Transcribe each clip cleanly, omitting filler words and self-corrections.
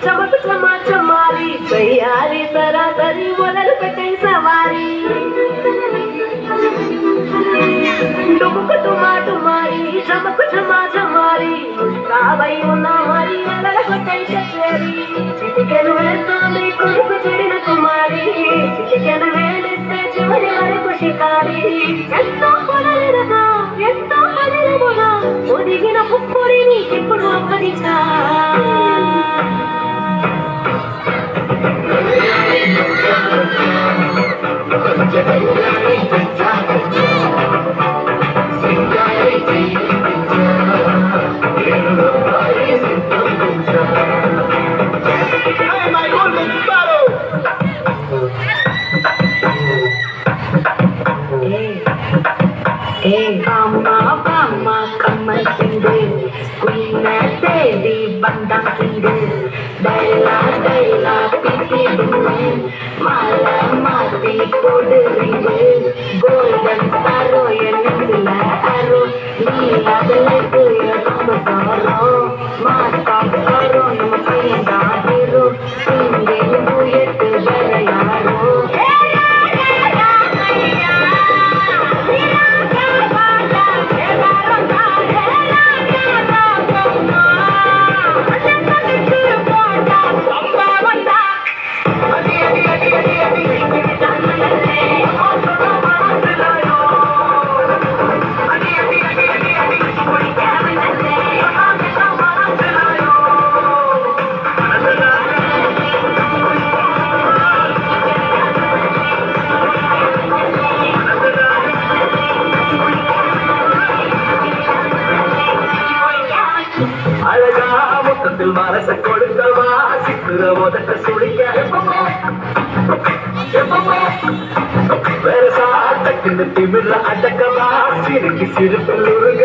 चमक चमा चमारी तैयारी सरासरी बोलल पे कई सवारी डुमक टुमा टुमारी चमक चमा चमारी कावई उन्ना मारी बोलल पे कई चचेरी चिटिकन में सामने कुछ चिड़िन कुमारी चिटिकन में लिस्ते चिमनी वाली कुशिकारी ఎంతో పొడలిరగా ఎంతో పదిలముగా ఒదిగిన పుప్పుడిని ఇప్పుడు అప్పగించా Mama, kamal singge, kuina tedi bandang singge, daila daila piti bunge, malam mati kode ringe, golden saro yenila aro, nila belagu ya kamba saro, mata saro namkaya hero, singge buyet barayaro. அழகா மொத்தத்தில் மனச கொடுக்கவா சிக்குற முதட்ட சுழிக்க வேற சாட்டக்கு திமிர அடக்கவா சிறுக்கு சிறுப்பில் உருக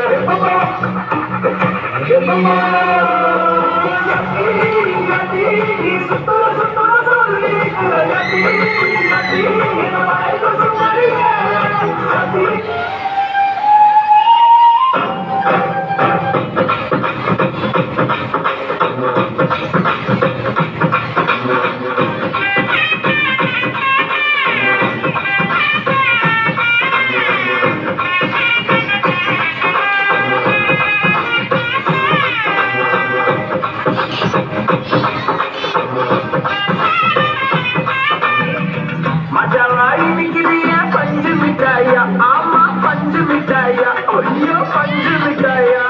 पंज मिठाइया आमा पंज मिठाइया ओयो पंज मिठाइया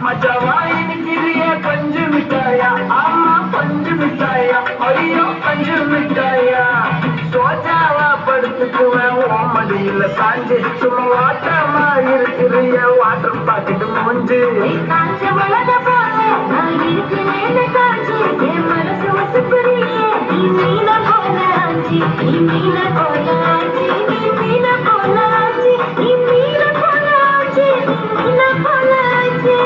मजवाई निकलिए पंज मिठाइया आमा पंज मिठाइया ओयो पंज मिठाइया सोचावा पड़த்துக்குவேன் ஓமடியில சாஞ்சு சும்மா வாட்டமா இருக்கிறிய வாட்டர் பாக்கெட் மூஞ்சு காஞ்ச வளத போல நான் இருக்கிறேன்னு காஞ்சு என் மனசு வசப்படியே நீ மீன போல ஆஞ்சி நீ மீன போல ஆஞ்சி நீ மீன போல ஆஞ்சி நீ மீன போல ஆஞ்சி நீ மீன போல ஆஞ்சி